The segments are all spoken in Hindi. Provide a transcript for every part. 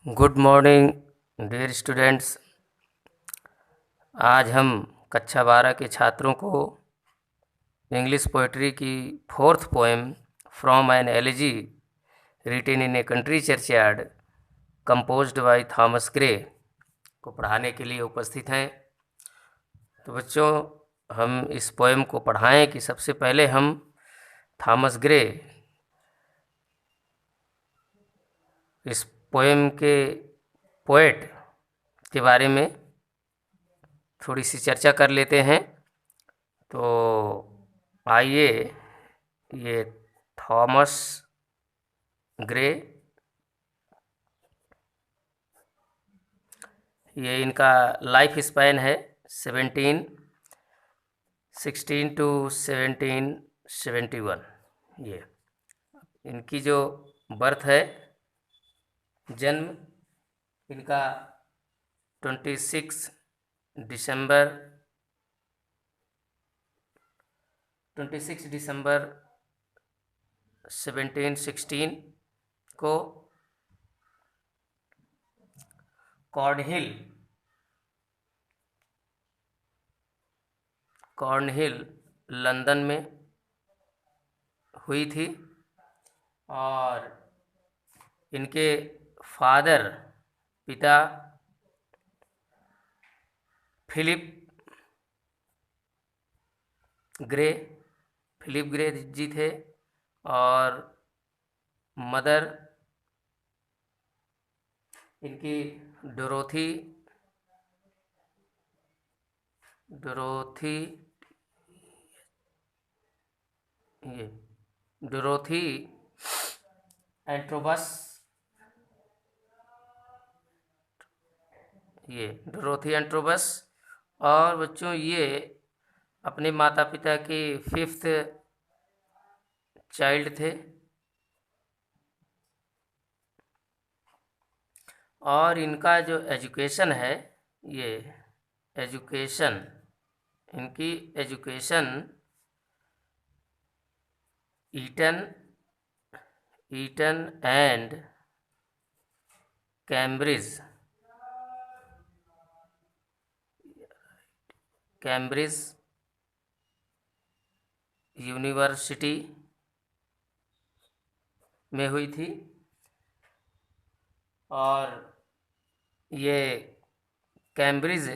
Good morning dear students. आज हम कक्षा 12 के छात्रों को इंग्लिश पोइट्री की fourth poem from an elegy written in a country churchyard composed by Thomas Gray को पढ़ाने के लिए उपस्थित हैं। तो बच्चों, हम इस पोएम को पढ़ाएं कि सबसे पहले हम थॉमस ग्रे इस पोएम के पोएट के बारे में थोड़ी सी चर्चा कर लेते हैं। तो आइए, ये थॉमस ग्रे, ये इनका लाइफ स्पैन है 1716 टू 1771। ये इनकी जो बर्थ है, जन्म इनका 26 दिसंबर 1716 को कॉर्नहिल लंदन में हुई थी। और इनके पिता फिलिप ग्रे जी थे और मदर इनकी डोरोथी डोरोथी एंट्रोबस। और बच्चों, ये अपने माता पिता के 5th चाइल्ड थे। और इनका जो एजुकेशन है, ये इनकी education Eton and Cambridge university में हुई थी। और ये कैम्ब्रिज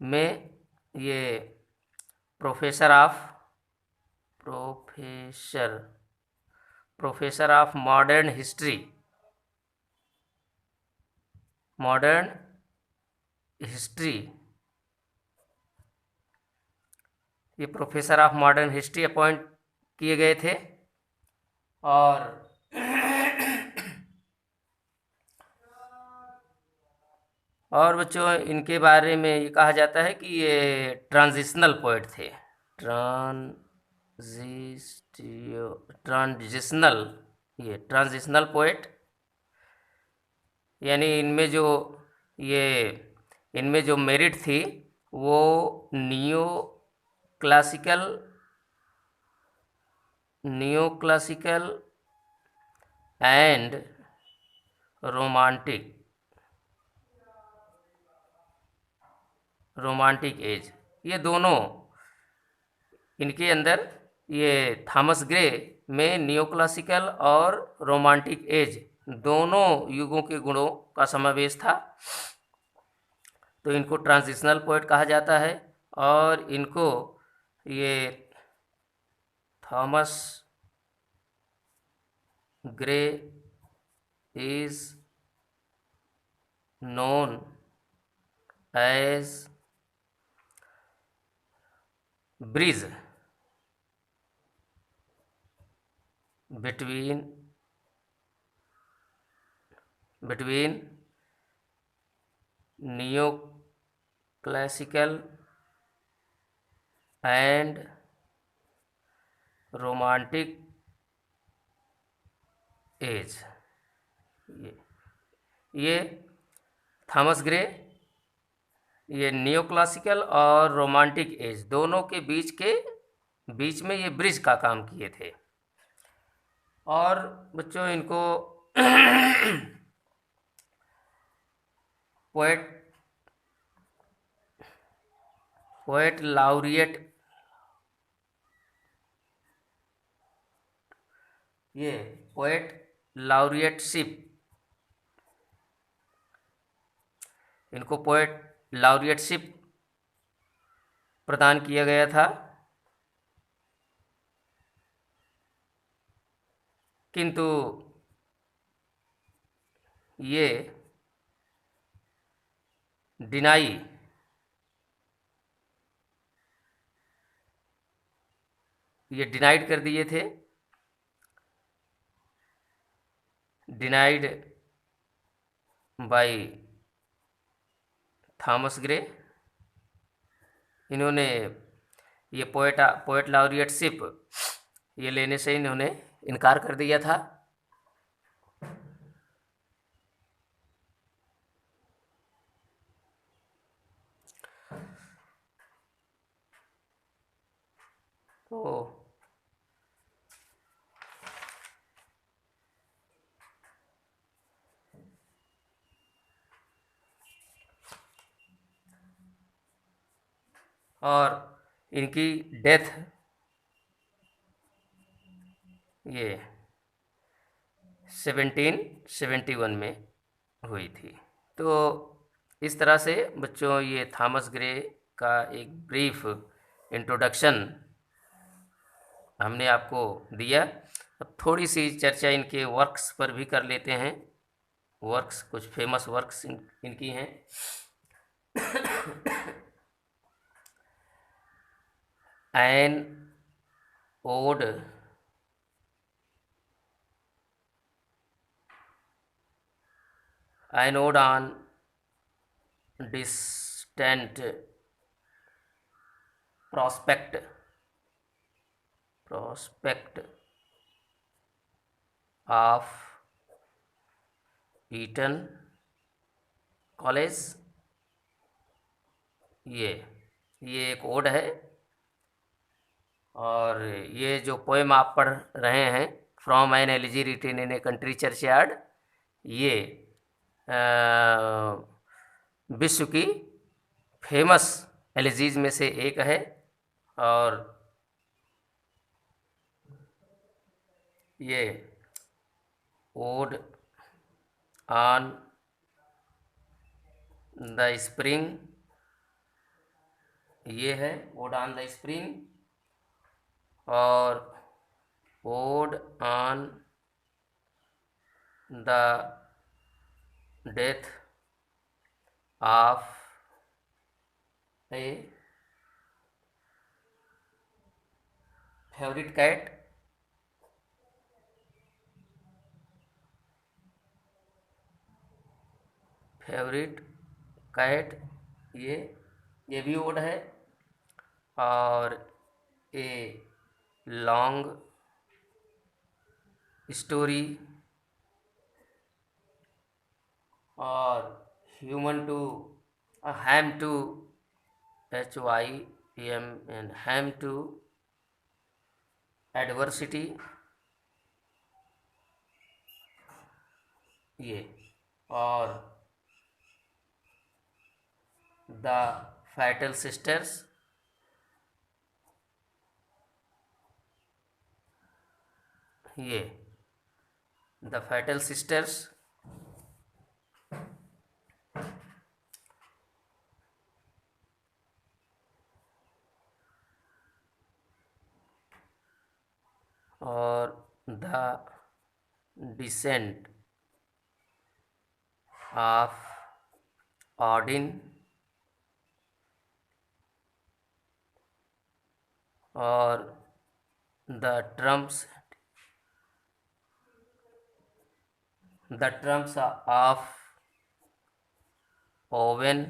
में ये प्रोफेसर ऑफ मॉडर्न हिस्ट्री ये professor of modern history appoint किए गए थे। और बच्चों, इनके बारे में ये कहा जाता है कि ये ट्रांजिशनल पोएट थे। ट्रांजिशनल पोएट, यानी इनमें जो मेरिट थी वो neo classical and romantic as, ये दोनों इनके अंदर, ये थॉमस ग्रे में नियो क्लासिकल और रोमांटिक एज दोनों युगों के गुणों का समावेश था। तो इनको ट्रांजिशनल पोएट कहा जाता है। और इनको ये Thomas Gray is known as bridge between neoclassical and romantic age. ये थॉमस ग्रे ये नियो क्लासिकल और रोमांटिक एज दोनों के बीच के बीच में ये ब्रिज का काम किए थे। और बच्चों इनको पोएट पोएट लाउरिएट, ये पोएट लाउरिएटशिप, इनको पोएट लाउरिएटशिप प्रदान किया गया था, किंतु ये डिनाइड कर दिए थे, डिनाइड बाय थॉमस ग्रे। इन्होंने ये पोएट लाउरिएटशिप ये लेने से इन्होंने इनकार कर दिया था। तो और इनकी डेथ ये 1771 में हुई थी। तो इस तरह से बच्चों ये थॉमस ग्रे का एक ब्रीफ इंट्रोडक्शन हमने आपको दिया। अब थोड़ी सी चर्चा इनके वर्क्स पर भी कर लेते हैं। वर्क्स, कुछ फेमस वर्क्स इनकी हैं। An ode on distant prospect of Eton college, ये एक ओड है। और ये जो पोएम आप पढ़ रहे हैं, from an elegy written in a country churchyard, ये विश्व की फेमस एलिजीज में से एक है। और ये ओड ऑन द स्प्रिंग, ये है ओड ऑन द स्प्रिंग। और ode on the death of a favourite cat, ये भी ओड है। और ए लॉन्ग स्टोरी, और human to hymn to HYM hymn to adversity, ये। और द फैटल सिस्टर्स, ये द फैटल सिस्टर्स। और द डिसेंट ऑफ ऑडिन, और द ट्रम्प्स ऑफ ओवेन,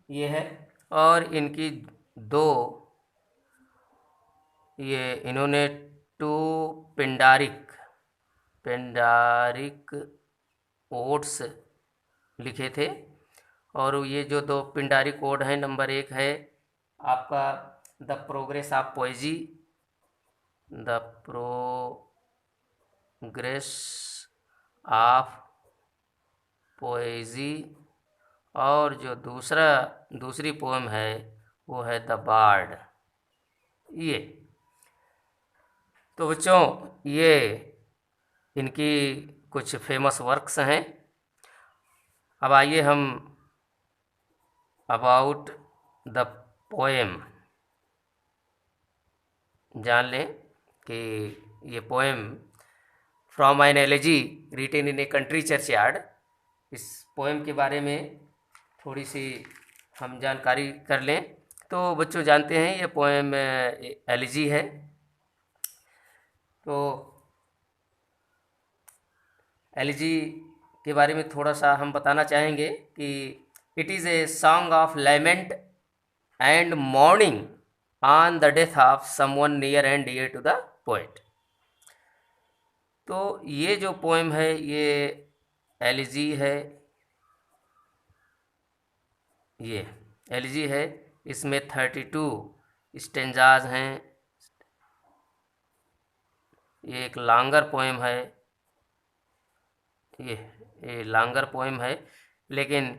ये है। और इनकी दो, ये इन्होंने टू पिंडारिक ओड्स लिखे थे। और ये जो दो पिंडारिक ओड हैं, नंबर 1 है आपका the progress of पोएजी, the progress of पोएजी, और जो दूसरी पोएम है वो है द बार्ड। ये तो बच्चों ये इनकी कुछ फेमस वर्क्स हैं। अब आइए हम अबाउट द पोएम जान लें कि ये poem from an elegy written in a country churchyard, इस पोएम के बारे में थोड़ी सी हम जानकारी कर लें। तो बच्चों जानते हैं ये पोएम एलेजी है। तो एलेजी के बारे में थोड़ा सा हम बताना चाहेंगे कि it is a song of lament and mourning on the death of someone near and dear to the poet. तो ये जो पोएम है ये एलिजी है, ये एलिजी है। इसमें 32 स्टेंजाज हैं। ये एक लॉन्गर पोएम है, ये लॉन्गर पोएम है, लेकिन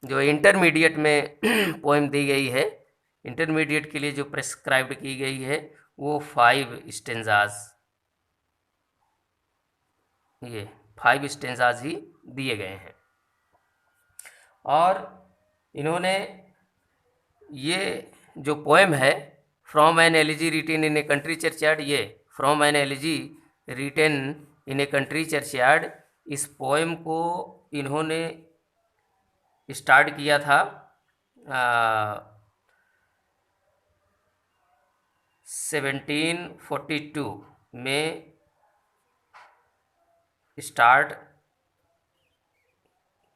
जो इंटरमीडिएट में पोएम दी गई है, इंटरमीडिएट के लिए जो प्रेस्क्राइब्ड की गई है वो 5 स्टेंजाज, ये 5 स्टेंजाज ही दिए गए हैं। और इन्होंने ये जो पोएम है from an elegy written in a country churchyard, ये from an elegy written in a country churchyard, इस पोएम को इन्होंने स्टार्ट किया था 1742 में स्टार्ट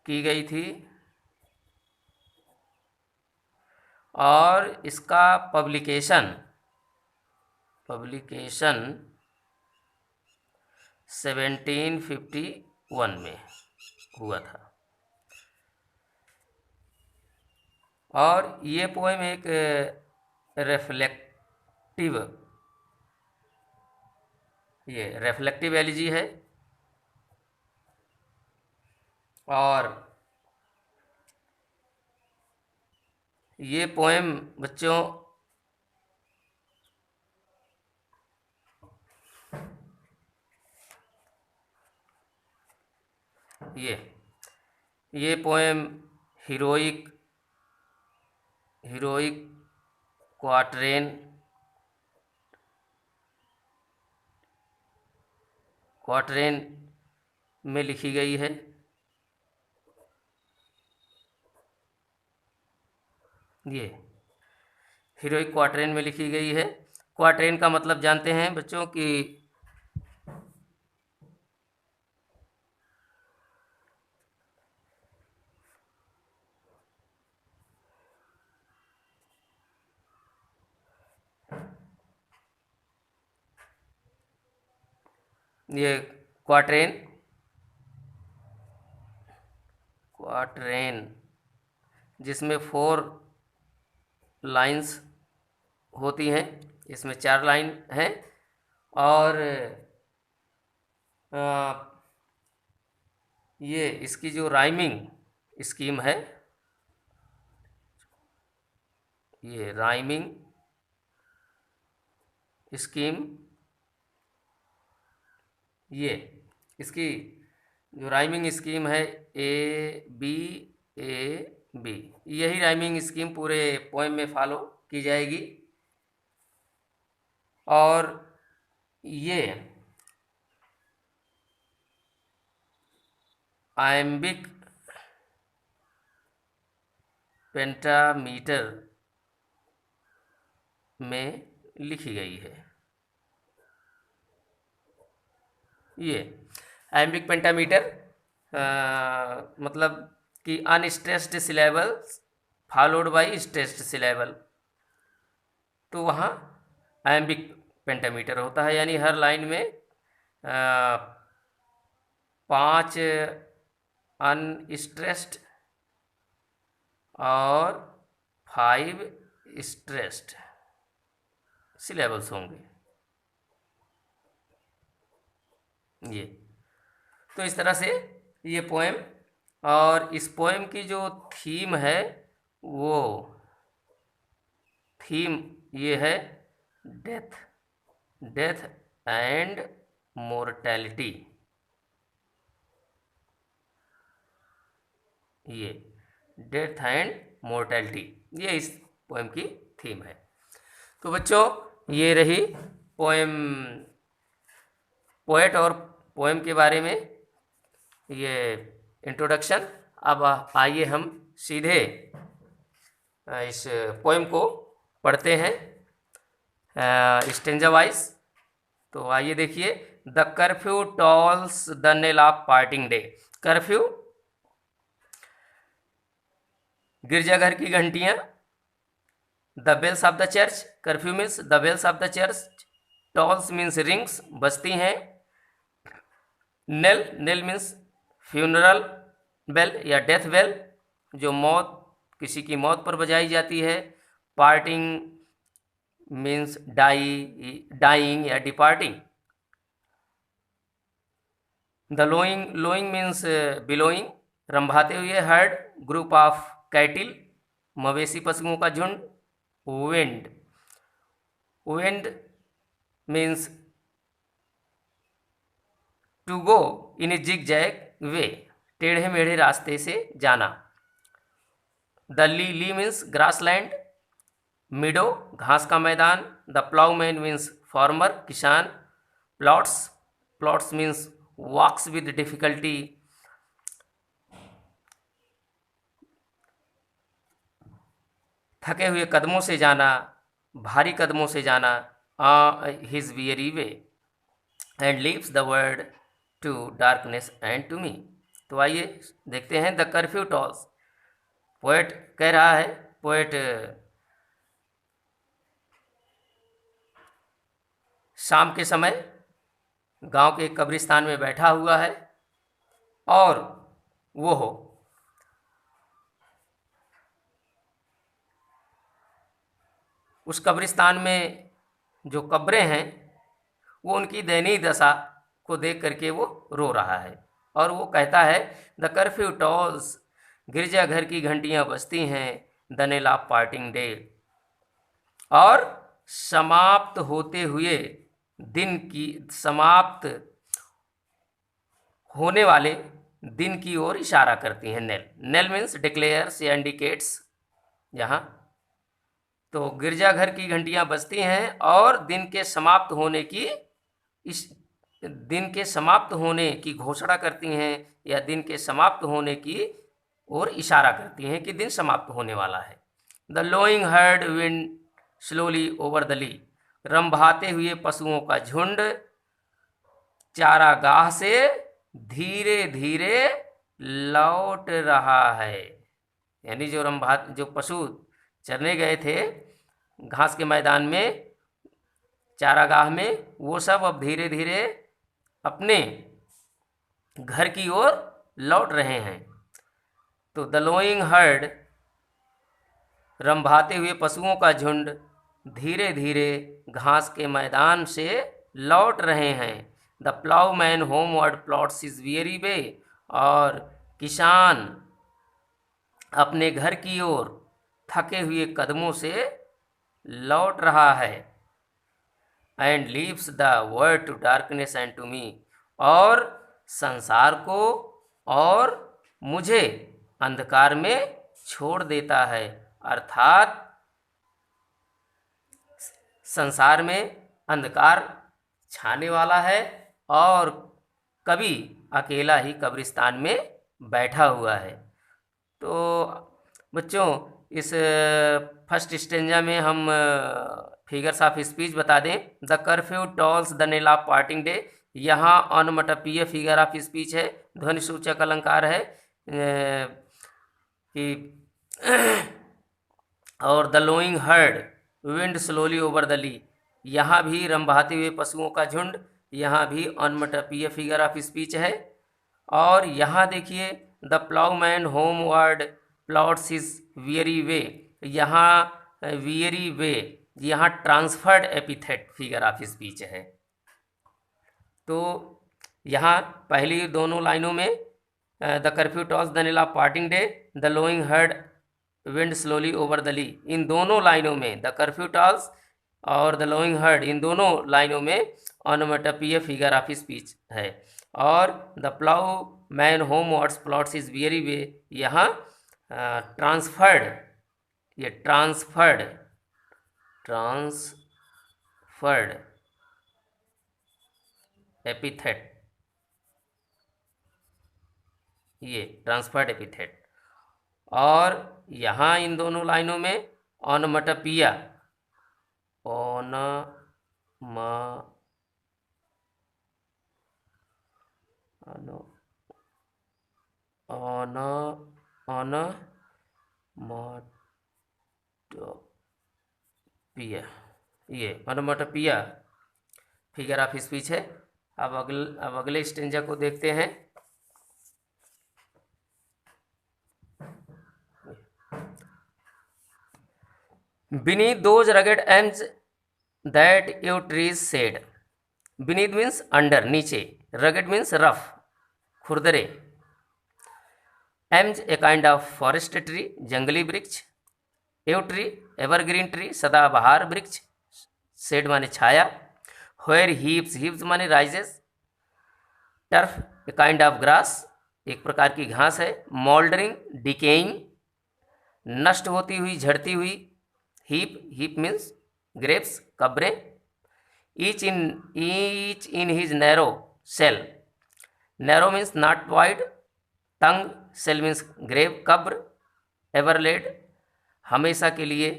की गई थी, और इसका पब्लिकेशन 1751 में हुआ था। और ये पोएम एक रेफ्लेक्टिव एलिजी है। और ये पोएम बच्चों ये पोएम हीरोइक क्वार्टरेन में लिखी गई है। ये हीरोइक क्वार्टरेन में लिखी गई है। क्वार्टरेन का मतलब जानते हैं बच्चों कि ये क्वार्टरेन जिसमें 4 लाइंस होती हैं, इसमें 4 लाइन हैं। और ये इसकी जो राइमिंग स्कीम है, ये राइमिंग स्कीम, ये इसकी जो राइमिंग स्कीम है A B A B, यही राइमिंग स्कीम पूरे पोएम में फॉलो की जाएगी। और ये आयम्बिक पेंटामीटर में लिखी गई है। ये आयम्बिक पेंटामीटर मतलब कि unstressed syllables followed by stressed syllable, तो वहाँ आयम्बिक पेंटामीटर होता है, यानी हर लाइन में 5 अनस्ट्रेस्ड और 5 स्ट्रेस्ड सिलेबल्स होंगे। ये तो इस तरह से ये पोएम, और इस पोएम की जो थीम है वो थीम ये है डेथ, डेथ एंड मोर्टैलिटी। ये डेथ एंड मोर्टैलिटी, ये इस पोएम की थीम है। तो बच्चों ये रही पोएम, पोएट और पोएम के बारे में ये इंट्रोडक्शन। अब आइए हम सीधे इस पोएम को पढ़ते हैं स्टेंजा वाइज। तो आइए देखिए। The curfew tolls the knell of parting day. Curfew गिरजाघर की घंटियां, the bells of the church, curfew means the bells of the church, tolls means rings, बजती हैं, knell, knell means funeral bell या डेथ बेल, जो मौत, किसी की मौत पर बजाई जाती है, पार्टिंग मीन्स डाइंग या departing, the lowing, lowing means bellowing, रंभाते हुए, हर्ड ग्रुप ऑफ कैटिल, मवेशी पशुओं का झुंड, wind, wind means to go in a zigzag way, टेढ़े मेढ़े रास्ते से जाना, the lea, lea means grass land, meadow घास का मैदान, द प्लाउमैन मीन्स फार्मर किसान, plods, plods means walks with difficulty, थके हुए कदमों से जाना, भारी कदमों से जाना, his weary way, and leaves the world to darkness and to me. तो आइए देखते हैं। द कर्फ्यू टॉल्स, पोएट कह रहा है, पोएट शाम के समय गांव के कब्रिस्तान में बैठा हुआ है और वो उस कब्रिस्तान में जो कब्रें हैं वो उनकी दयनीय दशा को देख करके वो रो रहा है, और वो कहता है द कर्फ्यू टॉल्स, गिरजाघर की घंटियां बजती हैं, the knell of parting day, और समाप्त होते हुए दिन की, समाप्त होने वाले दिन की ओर इशारा करती हैं। नेल, नेल मीन्स डिक्लेयर्स या इंडिकेट्स यहाँ। तो गिरजाघर की घंटियां बजती हैं और दिन के समाप्त होने की, इस दिन के समाप्त होने की घोषणा करती हैं, या दिन के समाप्त होने की ओर इशारा करती हैं कि दिन समाप्त होने वाला है। The lowing herd wind slowly over the lea, रंभाते हुए पशुओं का झुंड चारागाह से धीरे धीरे लौट रहा है। यानी जो पशु चरने गए थे घास के मैदान में, चारागाह में, वो सब अब धीरे धीरे अपने घर की ओर लौट रहे हैं। तो द लोइंग हर्ड, रंभाते हुए पशुओं का झुंड धीरे धीरे घास के मैदान से लौट रहे हैं। The ploughman homeward plods his weary way, और किसान अपने घर की ओर थके हुए कदमों से लौट रहा है। And leaves the world to darkness and to me, और संसार को और मुझे अंधकार में छोड़ देता है। अर्थात संसार में अंधकार छाने वाला है और कभी अकेला ही कब्रिस्तान में बैठा हुआ है। तो बच्चों इस फर्स्ट स्टेंजा में हम फिगर्स ऑफ स्पीच बता दें। The curfew tolls the knell of parting day, यहाँ अनमटपीय फिगर ऑफ स्पीच है, ध्वनि सूचक अलंकार है कि और the lowing herd wind slowly over the lea, यहाँ भी रंभाते हुए पशुओं का झुंड, यहाँ भी अनमटपीय फिगर ऑफ स्पीच है। और यहाँ देखिए the ploughman homeward plods his weary way, यहाँ वियरी वे यहाँ transferred epithet figure of speech है। तो यहाँ पहली दोनों लाइनों में the curfew tolls the knell of parting day, the lowing herd wind slowly over the lea, इन दोनों लाइनों में द कर्फ्यू टॉस और द लोइंग हर्ड, इन दोनों लाइनों में ऑनोमेटोपिया फिगर ऑफ स्पीच है। और the ploughman homewards plods is very way, यहाँ ट्रांसफर्ड, ये ट्रांसफर्ड एपिथेट, ये ट्रांसफर्ड एपिथेट। और यहाँ इन दोनों लाइनों में ऑनोमेटोपिया, ये ऑनोमेटोपिया फिगर ऑफ स्पीच है। अब अगले स्टेंजा को देखते हैं। Beneath those rugged elms that your trees said, beneath means under, नीचे, rugged means rough, खुरदरे, elms a kind of forest tree, जंगली वृक्ष, एव ट्री एवरग्रीन ट्री, सदाबहार वृक्ष, शेड माने छाया, where heaps, heaps माने rises, turf A kind of grass, एक प्रकार की घास है, मोल्डरिंग डिकेइंग, नष्ट होती हुई झड़ती हुई, हीप, हीप मीन्स ग्रेप्स, कब्रें, each in his narrow cell, narrow means not wide, तंग, सेल मीन्स ग्रेव, कब्र, एवरलेड, हमेशा के लिए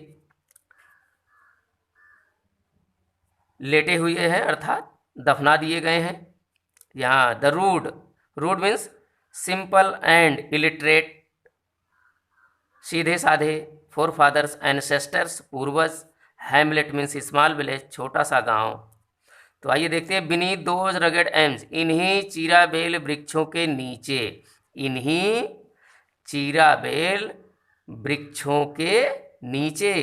लेटे हुए हैं अर्थात दफना दिए गए हैं। यहाँ the rude, rude means simple and illiterate, सीधे साधे, फोर फादर्स एंसेस्टर्स, पूर्वज, हैमलेट मीन्स स्मॉल विलेज, छोटा सा गांव। तो आइए देखते हैं, बीनीथ दोज रगेड एम्स, इन्हीं चीराबेल वृक्षों के नीचे, इन्हीं चीराबेल वृक्षों के नीचे,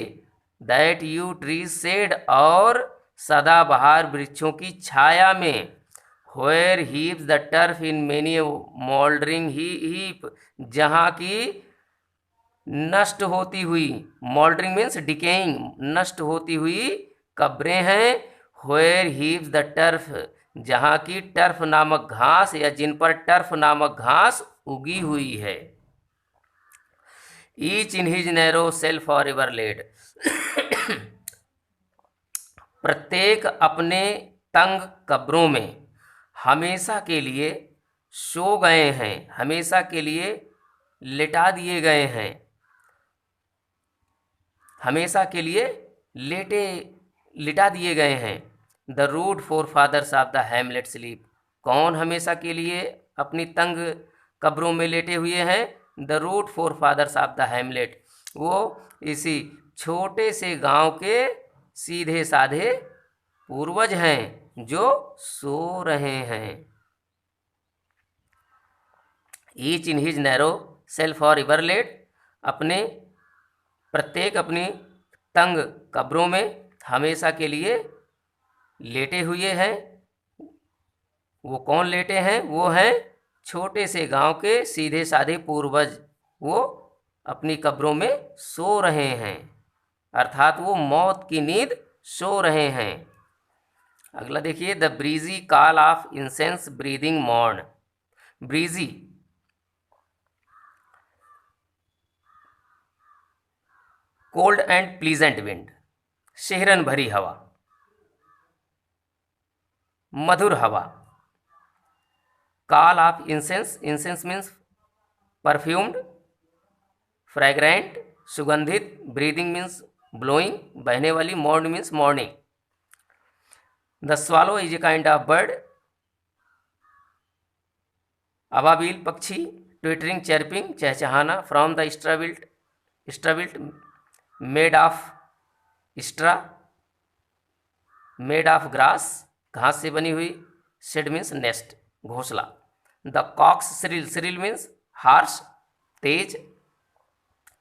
दैट यू ट्रीज शेड, और सदाबहार वृक्षों की छाया में, where heaps the turf in many mouldering heap, जहाँ की नष्ट होती हुई, मोल्डरिंग मीन्स डिकेइंग, नष्ट होती हुई कब्रें हैं, व्हेयर हीप्स द टर्फ, जहाँ की टर्फ नामक घास या जिन पर टर्फ नामक घास उगी हुई है। Each in his narrow cell for ever laid, प्रत्येक अपने तंग कब्रों में हमेशा के लिए सो गए हैं, हमेशा के लिए लिटा दिए गए हैं, हमेशा के लिए लिटा दिए गए हैं। The rude forefathers of the hamlet sleep, कौन हमेशा के लिए अपनी तंग कब्रों में लेटे हुए हैं? The rude forefathers of the hamlet, वो इसी छोटे से गांव के सीधे साधे पूर्वज हैं जो सो रहे हैं। Each in his narrow cell for ever laid, अपने प्रत्येक अपनी तंग कब्रों में हमेशा के लिए लेटे हुए हैं। वो कौन लेटे हैं? वो हैं छोटे से गांव के सीधे साधे पूर्वज, वो अपनी कब्रों में सो रहे हैं, अर्थात वो मौत की नींद सो रहे हैं। अगला देखिए, the breezy call of incense breathing morn, breezy cold and pleasant wind, सिहरन भरी हवा, मधुर हवा। Call of incense, incense means perfumed, fragrant सुगंधित, ब्रीदिंग मीन्स ब्लोइंग बहने वाली, morn means morning. The swallow is a kind of bird, अबाबिल पक्षी, ट्विटरिंग चर्पिंग चहचहाना, from the straw built, straw built made of straw, made of grass घास से बनी हुई, शेड मीन्स नेस्ट घोंसला। The cocks shrill, shrill means harsh तेज,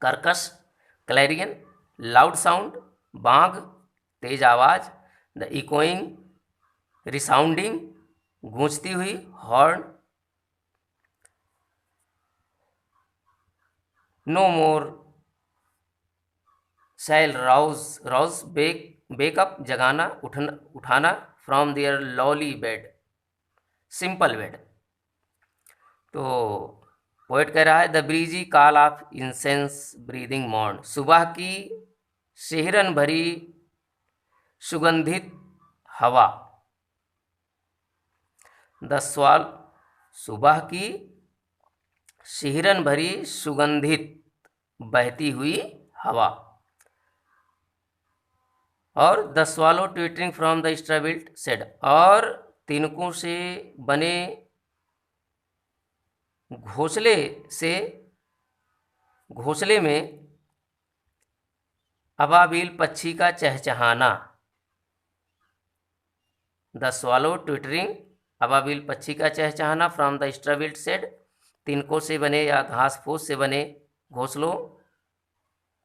कर्कश क्लैरियन लाउड साउंड बांग, तेज आवाज, द इकोइंग रिसाउंडिंग गूंजती हुई horn, no more shall rouse wake up जगाना उठाना from their lowly bed, simple bed. तो पोएट कह रहा है the breezy call of incense breathing morn, सुबह की सिहरन भरी सुगंधित हवा, द स्वाल सुबह की सिहरन भरी सुगंधित बहती हुई हवा, और the swallow twittering from the straw built shed, और तिनकों से बने घोंसले में अबाबिल पक्षी का चहचहाना, द स्वालो ट्विटरिंग अबाबिल पक्षी का चहचहाना फ्रॉम द स्ट्रबिल्ट सेड, तिनकों से बने या घास फूस से बने घोंसलों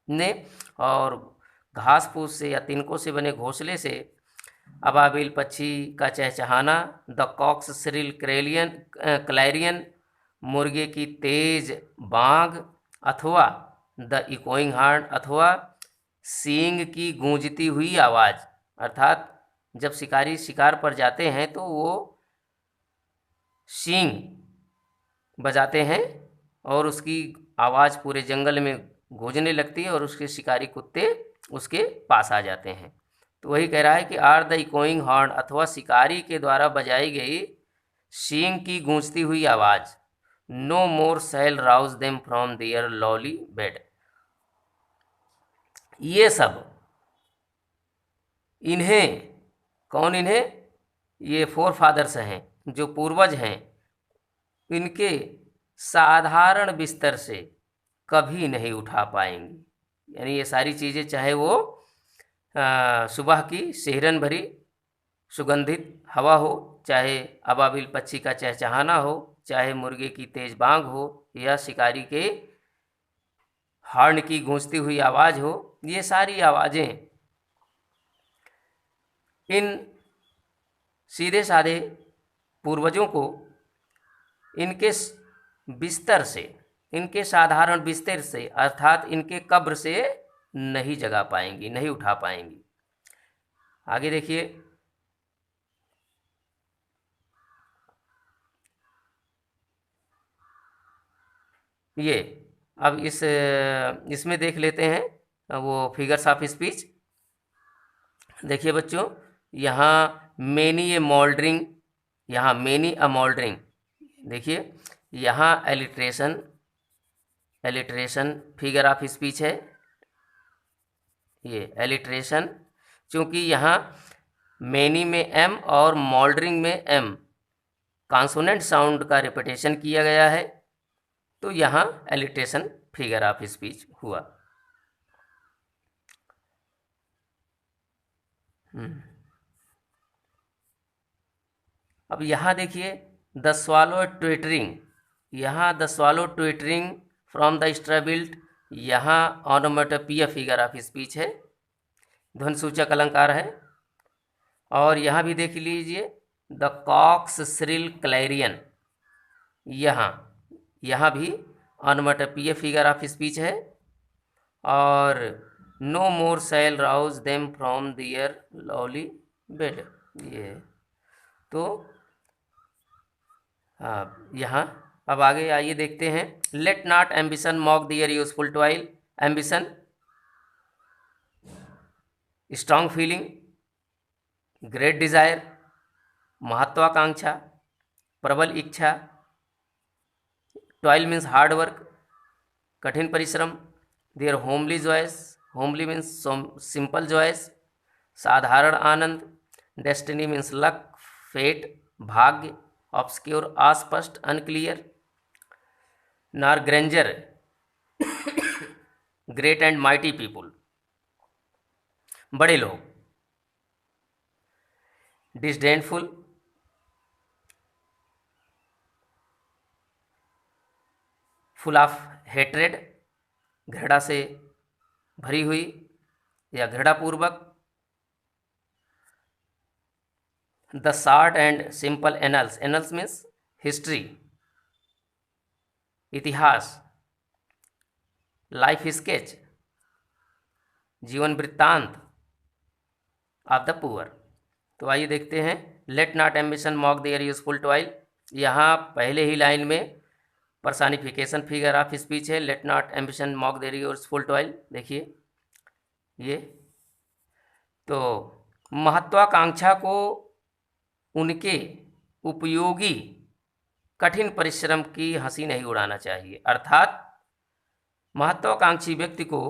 ने, और घास फूस से या तिनकों से बने घोंसले से अबाबिल पक्षी का चहचहाना, द कॉक्स श्रिल क्लैरियन मुर्गे की तेज बांग, अथवा द इकोइंग हॉर्न अथवा सींग की गूंजती हुई आवाज़। अर्थात जब शिकारी शिकार पर जाते हैं तो वो सींग बजाते हैं और उसकी आवाज़ पूरे जंगल में गूंजने लगती है और उसके शिकारी कुत्ते उसके पास आ जाते हैं। तो वही कह रहा है कि आर द इकोइंग हॉर्न अथवा शिकारी के द्वारा बजाई गई सींग की गूंजती हुई आवाज़, no more shall rouse them from their lowly bed. ये सब इन्हें ये फोर फादर्स हैं, जो पूर्वज हैं, इनके साधारण बिस्तर से कभी नहीं उठा पाएंगी। यानी ये सारी चीज़ें, चाहे वो सुबह की सिहरन भरी सुगंधित हवा हो, चाहे अबाबिल पक्षी का चहचहाना हो, चाहे मुर्गे की तेज बांग हो, या शिकारी के हॉर्न की गूंजती हुई आवाज़ हो, ये सारी आवाज़ें इन सीधे साधे पूर्वजों को इनके बिस्तर से, इनके साधारण बिस्तर से अर्थात इनके कब्र से नहीं जगा पाएंगी, नहीं उठा पाएंगी। आगे देखिए, ये अब इसमें देख लेते हैं वो फिगर्स ऑफ स्पीच। देखिए बच्चों, यहाँ मेनी ए मोल्डरिंग, यहाँ मेनी अ मोल्डरिंग, देखिए यहाँ एलिट्रेशन फिगर ऑफ स्पीच है, ये एलिट्रेशन, क्योंकि यहाँ मेनी में एम और मोल्डरिंग में एम कॉन्सोनेंट साउंड का रिपीटेशन किया गया है, तो यहाँ एलिट्रेशन फिगर ऑफ स्पीच हुआ। अब यहाँ देखिए द स्वालो ट्विटरिंग, यहाँ the swallow twittering from the straw built, यहाँ ऑनोमेटोपिया फिगर ऑफ स्पीच है, ध्वनि सूचक अलंकार है। और यहाँ भी देख लीजिए द कॉक्स श्रिल क्लैरियन, यहाँ भी ऑनोमेटोपिया फिगर ऑफ स्पीच है। और no more shall rouse them from their lowly bed, ये तो यहाँ अब आगे आइए देखते हैं। Let not ambition mock their useful toil, ambition strong feeling, great desire महत्वाकांक्षा, प्रबल इच्छा, टॉयल मीन्स हार्ड वर्क कठिन परिश्रम, their homely joys, homely means simple joys साधारण आनंद, डेस्टिनी मीन्स लक फेट भाग्य, ऑब्सक्योर अस्पष्ट unclear, nor grandeur great and mighty people बड़े लोग, डिसडेनफुल फुल ऑफ हेट्रेड घृणा से भरी हुई या घृणापूर्वक, the short and simple annals, annals means history, इतिहास, लाइफ स्केच, जीवन वृत्तांत ऑफ द पुअर। तो आइए देखते हैं, let not ambition mock their useful toil. यहाँ पहले ही लाइन में पर्सनिफिकेशन फिगर ऑफ स्पीच है, let not ambition mock their useful toil. देखिए ये, तो महत्वाकांक्षा को उनके उपयोगी कठिन परिश्रम की हंसी नहीं उड़ाना चाहिए, अर्थात महत्वाकांक्षी व्यक्ति को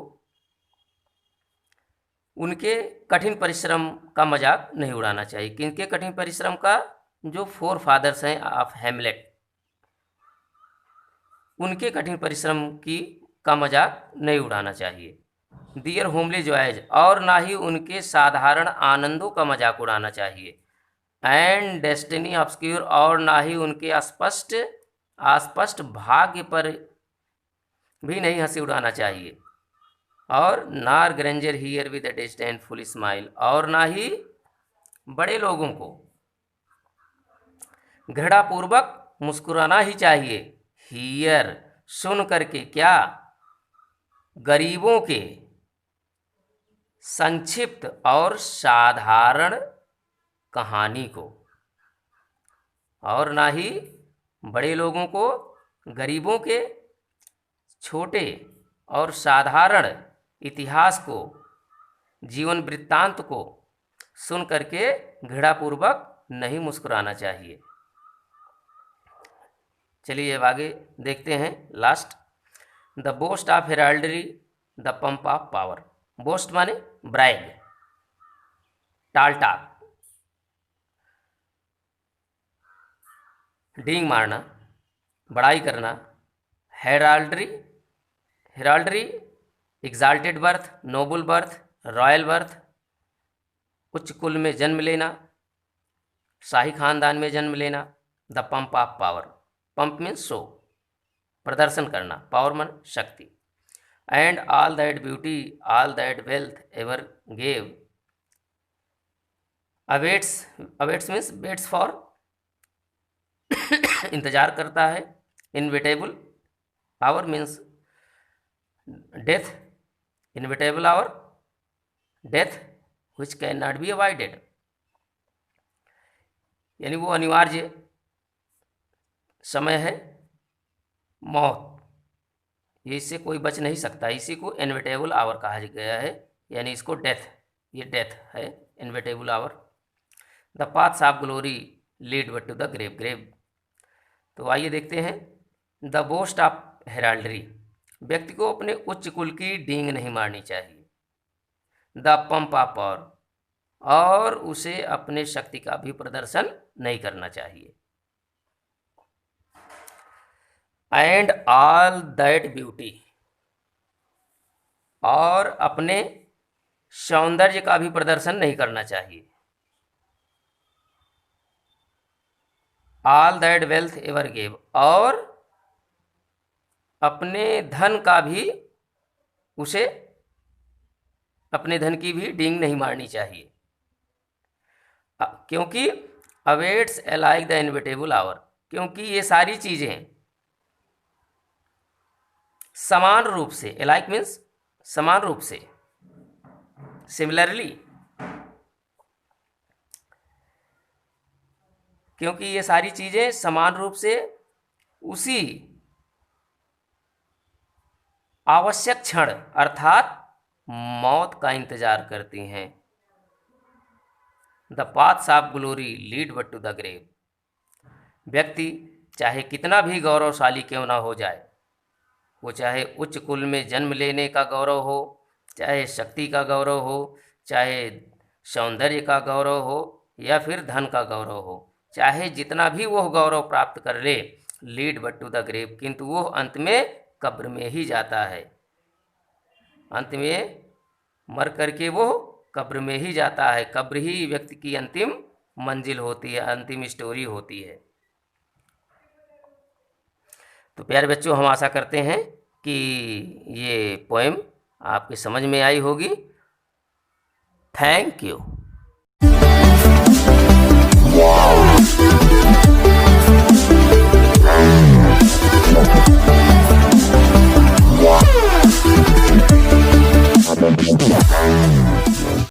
उनके कठिन परिश्रम का मजाक नहीं उड़ाना चाहिए। किनके कठिन परिश्रम का? जो फोर फादर्स हैं ऑफ हैमलेट, उनके कठिन परिश्रम का मजाक नहीं उड़ाना चाहिए। दियर होमली जॉयज, और ना ही उनके साधारण आनंदों का मजाक उड़ाना चाहिए। एंड डेस्टिनी ऑब्सक्यूर, और ना ही उनके अस्पष्ट भाग्य पर भी नहीं हंसी उड़ाना चाहिए। और nor grandeur hear with a disdainful smile, और ना ही बड़े लोगों को घृणापूर्वक मुस्कुराना ही चाहिए। हियर, सुन करके, क्या? गरीबों के संक्षिप्त और साधारण कहानी को, और ना ही बड़े लोगों को गरीबों के छोटे और साधारण इतिहास को, जीवन वृत्तांत को सुन करके घृणापूर्वक नहीं मुस्कुराना चाहिए। चलिए अब आगे देखते हैं last, the boast of heraldry, the pomp of power. Boast माने ब्राइग, टालटाक, डींग मारना, बड़ाई करना। Heraldry, heraldry exalted birth, noble birth, royal birth, उच्च कुल में जन्म लेना, शाही खानदान में जन्म लेना। The pomp of power, pomp means show, प्रदर्शन करना, पावर मन शक्ति। And all that beauty, all that wealth ever gave, awaits, awaits means waits for, इंतजार करता है। Inevitable hour means death, inevitable hour death which can not be avoided, यानी वो अनिवार्य समय है, मौत, ये इससे कोई बच नहीं सकता। इसी को इनविटेबल आवर कहा गया है, यानी इसको डेथ, ये डेथ है, inevitable hour. The paths of glory lead but to the grave, grave. तो आइए देखते हैं, द बोस्ट ऑफ हेराल्डरी, व्यक्ति को अपने उच्च कुल की डींग नहीं मारनी चाहिए। द पंप ऑफ पावर, और उसे अपने शक्ति का भी प्रदर्शन नहीं करना चाहिए। एंड ऑल दैट ब्यूटी, और अपने सौंदर्य का भी प्रदर्शन नहीं करना चाहिए। All that wealth ever gave, और अपने धन का भी, उसे अपने धन की भी डींग नहीं मारनी चाहिए, क्योंकि awaits alike the inevitable hour, क्योंकि ये सारी चीज़ें समान रूप से, अलाइक मीन्स समान रूप से, सिमिलरली, क्योंकि ये सारी चीज़ें समान रूप से उसी आवश्यक क्षण अर्थात मौत का इंतजार करती हैं। The paths of glory lead but to the grave, व्यक्ति चाहे कितना भी गौरवशाली क्यों ना हो जाए, वो चाहे उच्च कुल में जन्म लेने का गौरव हो, चाहे शक्ति का गौरव हो, चाहे सौंदर्य का गौरव हो, या फिर धन का गौरव हो, चाहे जितना भी वह गौरव प्राप्त कर ले, lead but to the grave, किंतु वह अंत में कब्र में ही जाता है। अंत में मर करके वो कब्र में ही जाता है। कब्र ही व्यक्ति की अंतिम मंजिल होती है, अंतिम स्टोरी होती है। तो प्यारे बच्चों, हम आशा करते हैं कि ये पोएम आपके समझ में आई होगी। Thank you. Love